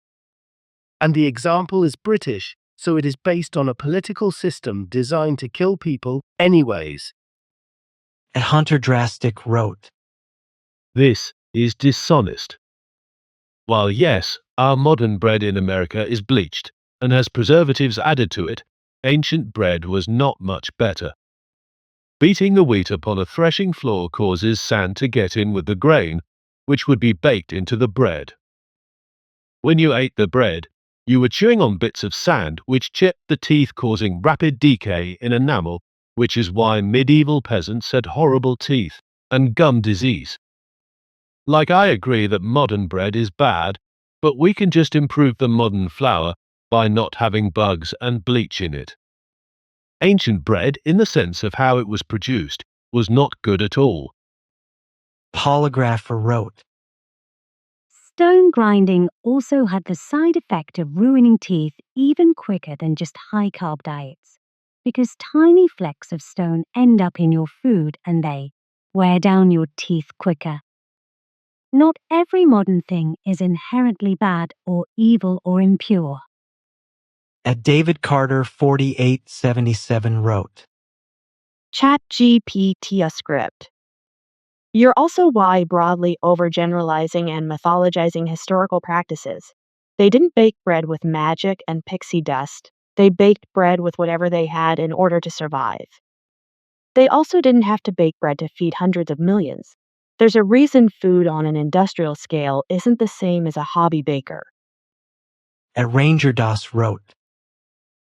And the example is British, so it is based on a political system designed to kill people anyways. At Hunter Drastic wrote, This is dishonest. While yes, our modern bread in America is bleached and has preservatives added to it, ancient bread was not much better. Beating the wheat upon a threshing floor causes sand to get in with the grain, which would be baked into the bread. When you ate the bread, you were chewing on bits of sand which chipped the teeth, causing rapid decay in enamel, which is why medieval peasants had horrible teeth and gum disease. Like, I agree that modern bread is bad, but we can just improve the modern flour by not having bugs and bleach in it. Ancient bread, in the sense of how it was produced, was not good at all. Polygrapher wrote, Stone grinding also had the side effect of ruining teeth even quicker than just high-carb diets, because tiny flecks of stone end up in your food and they wear down your teeth quicker. Not every modern thing is inherently bad or evil or impure. At David Carter 4877 wrote, ChatGPT a script. You're also why broadly overgeneralizing and mythologizing historical practices. They didn't bake bread with magic and pixie dust. They baked bread with whatever they had in order to survive. They also didn't have to bake bread to feed hundreds of millions. There's a reason food on an industrial scale isn't the same as a hobby baker. At Ranger Das wrote,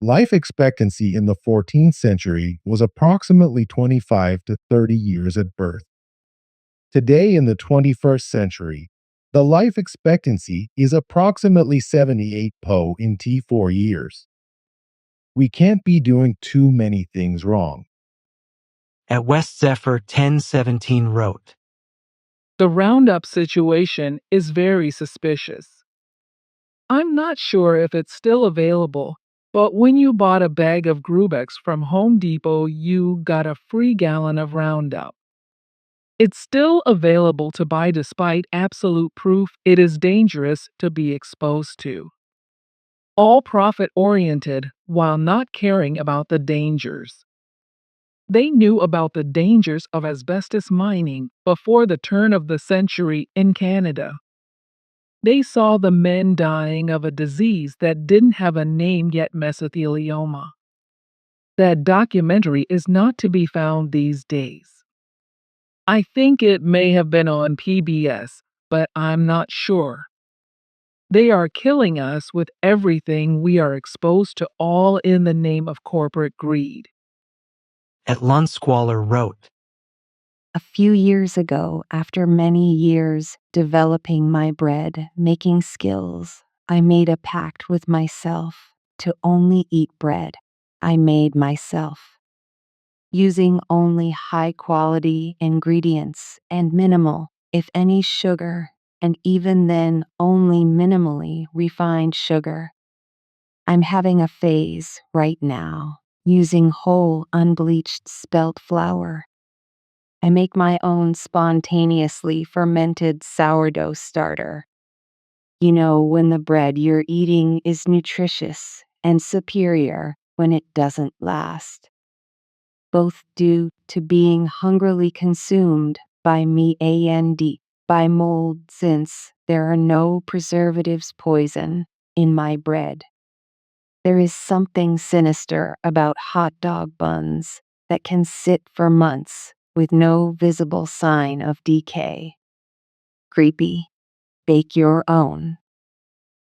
Life expectancy in the 14th century was approximately 25 to 30 years at birth. Today, in the 21st century, the life expectancy is approximately 78 po in T4 years. We can't be doing too many things wrong. At West Zephyr 1017 wrote, The Roundup situation is very suspicious. I'm not sure if it's still available, but when you bought a bag of Grubex from Home Depot, you got a free gallon of Roundup. It's still available to buy despite absolute proof it is dangerous to be exposed to. All profit-oriented while not caring about the dangers. They knew about the dangers of asbestos mining before the turn of the century in Canada. They saw the men dying of a disease that didn't have a name yet, mesothelioma. That documentary is not to be found these days. I think it may have been on PBS, but I'm not sure. They are killing us with everything we are exposed to, all in the name of corporate greed. At Lunsqualler wrote, A few years ago, after many years developing my bread making skills, I made a pact with myself to only eat bread I made myself, using only high-quality ingredients and minimal, if any, sugar, and even then only minimally refined sugar. I'm having a phase right now, using whole unbleached spelt flour. I make my own spontaneously fermented sourdough starter. You know, when the bread you're eating is nutritious and superior when it doesn't last. Both due to being hungrily consumed by me and by mold, since there are no preservatives poison in my bread. There is something sinister about hot dog buns that can sit for months with no visible sign of decay. Creepy. Bake your own.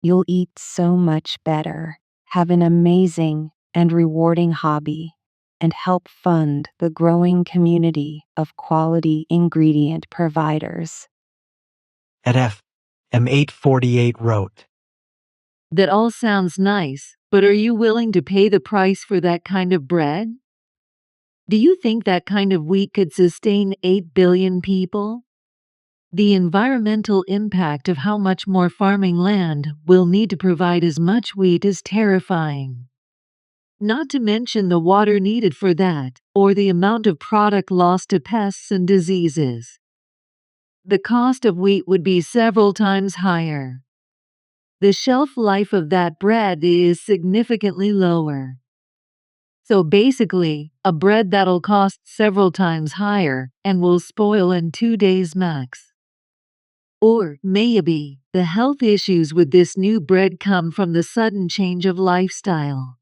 You'll eat so much better, have an amazing and rewarding hobby, and help fund the growing community of quality ingredient providers. At M848 wrote, That all sounds nice, but are you willing to pay the price for that kind of bread? Do you think that kind of wheat could sustain 8 billion people? The environmental impact of how much more farming land will need to provide as much wheat is terrifying. Not to mention the water needed for that, or the amount of product lost to pests and diseases. The cost of wheat would be several times higher. The shelf life of that bread is significantly lower. So basically, a bread that'll cost several times higher and will spoil in 2 days max. Or maybe the health issues with this new bread come from the sudden change of lifestyle.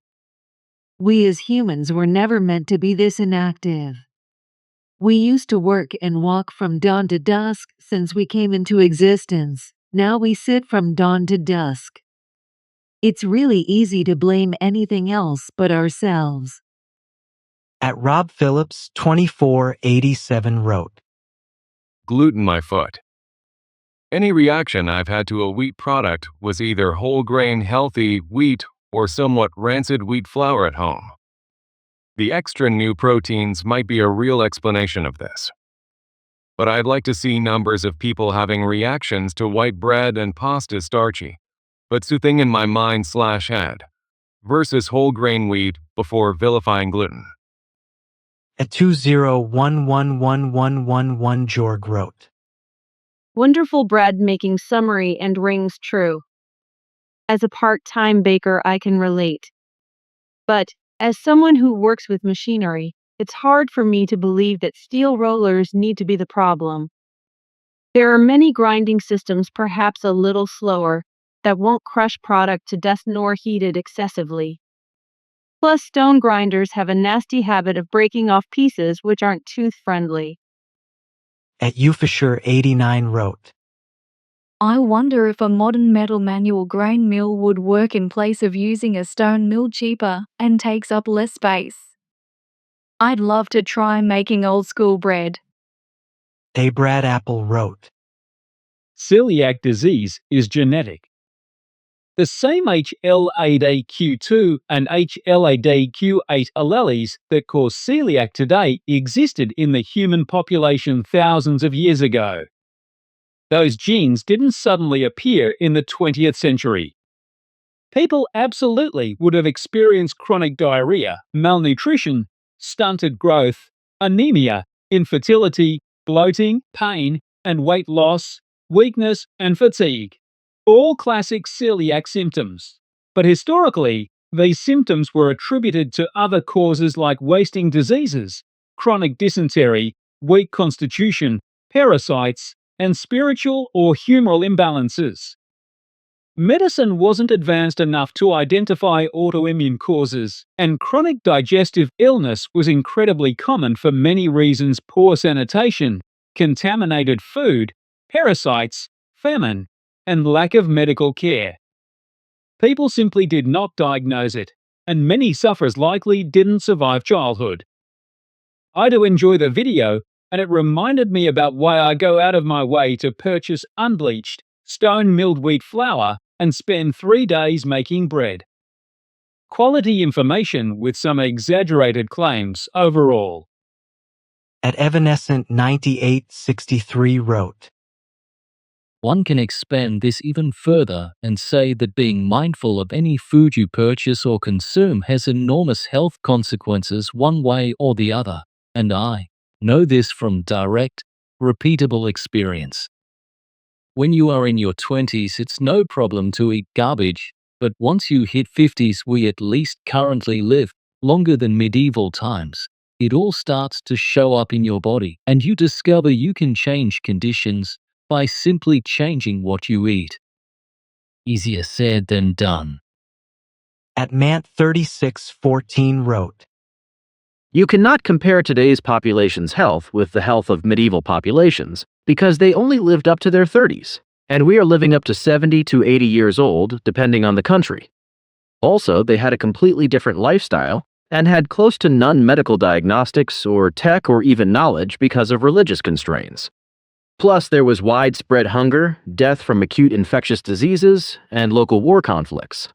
We as humans were never meant to be this inactive. We used to work and walk from dawn to dusk since we came into existence. Now we sit from dawn to dusk. It's really easy to blame anything else but ourselves. At Rob Phillips 2487 wrote, Gluten my foot. Any reaction I've had to a wheat product was either whole grain healthy wheat or somewhat rancid wheat flour at home. The extra new proteins might be a real explanation of this. But I'd like to see numbers of people having reactions to white bread and pasta starchy, but soothing in my mind/head, versus whole grain wheat before vilifying gluten. At 2011111 Jorg wrote, Wonderful bread making summary and rings true. As a part-time baker, I can relate. But, as someone who works with machinery, it's hard for me to believe that steel rollers need to be the problem. There are many grinding systems, perhaps a little slower, that won't crush product to dust nor heat it excessively. Plus, stone grinders have a nasty habit of breaking off pieces which aren't tooth-friendly. At Ufisher89 wrote, I wonder if a modern metal manual grain mill would work in place of using a stone mill cheaper and takes up less space. I'd love to try making old school bread. A Brad Apple wrote, Celiac disease is genetic. The same HLA-Q2 and HLA-Q8 alleles that cause celiac today existed in the human population thousands of years ago. Those genes didn't suddenly appear in the 20th century. People absolutely would have experienced chronic diarrhea, malnutrition, stunted growth, anemia, infertility, bloating, pain, and weight loss, weakness, and fatigue. All classic celiac symptoms. But historically, these symptoms were attributed to other causes like wasting diseases, chronic dysentery, weak constitution, parasites, and spiritual or humoral imbalances. Medicine wasn't advanced enough to identify autoimmune causes, and chronic digestive illness was incredibly common for many reasons: poor sanitation, contaminated food, parasites, famine, and lack of medical care. People simply did not diagnose it, and many sufferers likely didn't survive childhood. I do enjoy the video, and it reminded me about why I go out of my way to purchase unbleached, stone-milled wheat flour and spend 3 days making bread. Quality information with some exaggerated claims overall. At Evanescent 9863 wrote, One can expand this even further and say that being mindful of any food you purchase or consume has enormous health consequences one way or the other, and I know this from direct, repeatable experience. When you are in your 20s, it's no problem to eat garbage, but once you hit 50s, we at least currently live longer than medieval times. It all starts to show up in your body, and you discover you can change conditions by simply changing what you eat. Easier said than done. At Mant3614 wrote, You cannot compare today's population's health with the health of medieval populations because they only lived up to their 30s, and we are living up to 70 to 80 years old, depending on the country. Also, they had a completely different lifestyle and had close to none medical diagnostics or tech or even knowledge because of religious constraints. Plus, there was widespread hunger, death from acute infectious diseases, and local war conflicts.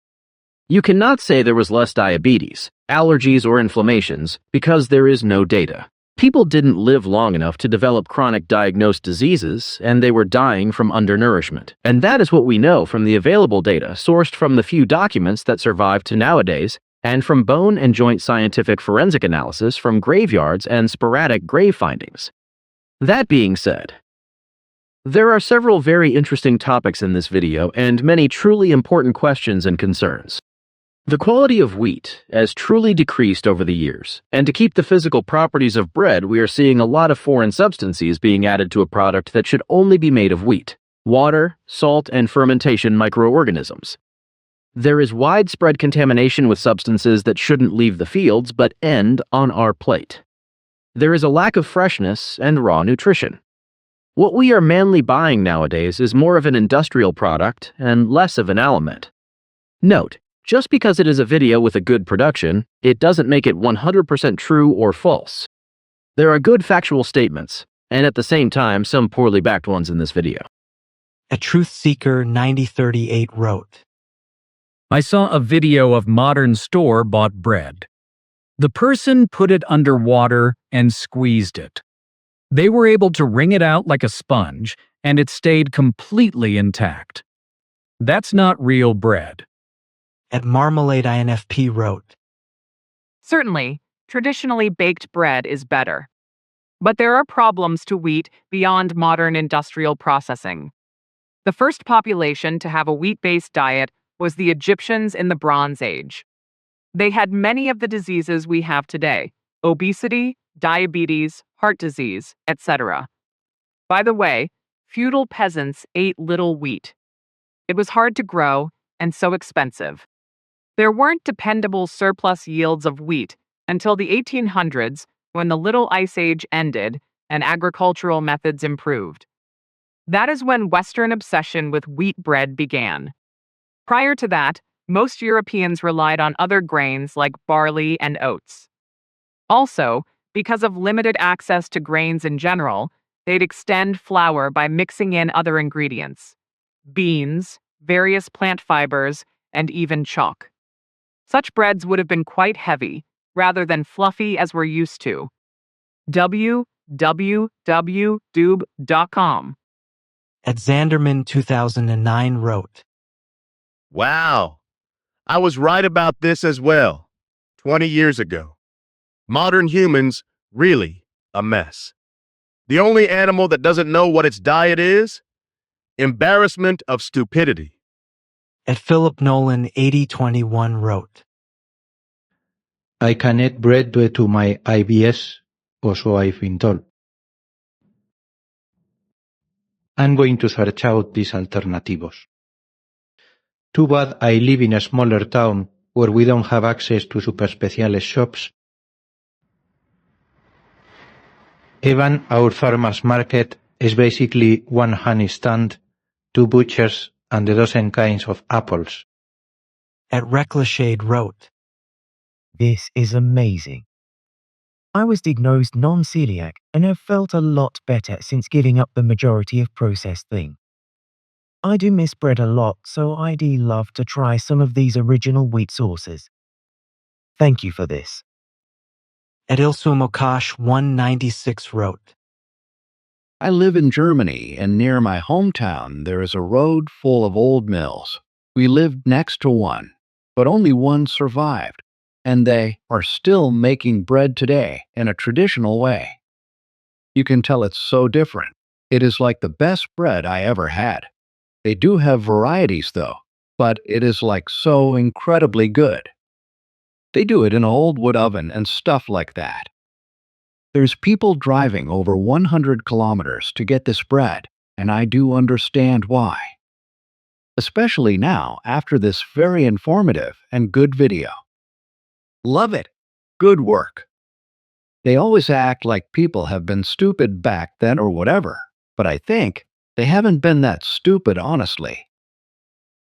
You cannot say there was less diabetes, allergies, or inflammations because there is no data. People didn't live long enough to develop chronic diagnosed diseases, and they were dying from undernourishment. And that is what we know from the available data sourced from the few documents that survive to nowadays, and from bone and joint scientific forensic analysis from graveyards and sporadic grave findings. That being said, there are several very interesting topics in this video and many truly important questions and concerns. The quality of wheat has truly decreased over the years, and to keep the physical properties of bread, we are seeing a lot of foreign substances being added to a product that should only be made of wheat: water, salt, and fermentation microorganisms. There is widespread contamination with substances that shouldn't leave the fields but end on our plate. There is a lack of freshness and raw nutrition. What we are mainly buying nowadays is more of an industrial product and less of an element. Note, just because it is a video with a good production, it doesn't make it 100% true or false. There are good factual statements, and at the same time, some poorly backed ones in this video. A Truth Seeker 9038 wrote, I saw a video of modern store-bought bread. The person put it under water and squeezed it. They were able to wring it out like a sponge, and it stayed completely intact. That's not real bread. At Marmalade INFP wrote, Certainly, traditionally baked bread is better. But there are problems to wheat beyond modern industrial processing. The first population to have a wheat-based diet was the Egyptians in the Bronze Age. They had many of the diseases we have today: obesity, diabetes, heart disease, etc. By the way, feudal peasants ate little wheat. It was hard to grow and so expensive. There weren't dependable surplus yields of wheat until the 1800s, when the Little Ice Age ended and agricultural methods improved. That is when Western obsession with wheat bread began. Prior to that, most Europeans relied on other grains like barley and oats. Also, because of limited access to grains in general, they'd extend flour by mixing in other ingredients: beans, various plant fibers, and even chalk. Such breads would have been quite heavy, rather than fluffy as we're used to. www.doob.com. At Zanderman 2009 wrote, Wow, I was right about this as well, 20 years ago. Modern humans, really a mess. The only animal that doesn't know what its diet is? Embarrassment of stupidity. At Philip Nolan 8021 wrote, I can add bread due to my IBS, or so I've been told. I'm going to search out these alternativos. Too bad I live in a smaller town where we don't have access to super speciales shops. Even our farmer's market is basically one honey stand, two butchers, and a dozen kinds of apples. At Reckless Shade wrote, This is amazing. I was diagnosed non-celiac and have felt a lot better since giving up the majority of processed things. I do miss bread a lot, so I'd love to try some of these original wheat sources. Thank you for this. At Ilsumokash 196 wrote, I live in Germany, and near my hometown there is a road full of old mills. We lived next to one, but only one survived, and they are still making bread today in a traditional way. You can tell it's so different. It is like the best bread I ever had. They do have varieties though, but it is like so incredibly good. They do it in an old wood oven and stuff like that. There's people driving over 100 kilometers to get this bread, and I do understand why. Especially now after this very informative and good video. Love it. Good work. They always act like people have been stupid back then or whatever, but I think they haven't been that stupid honestly.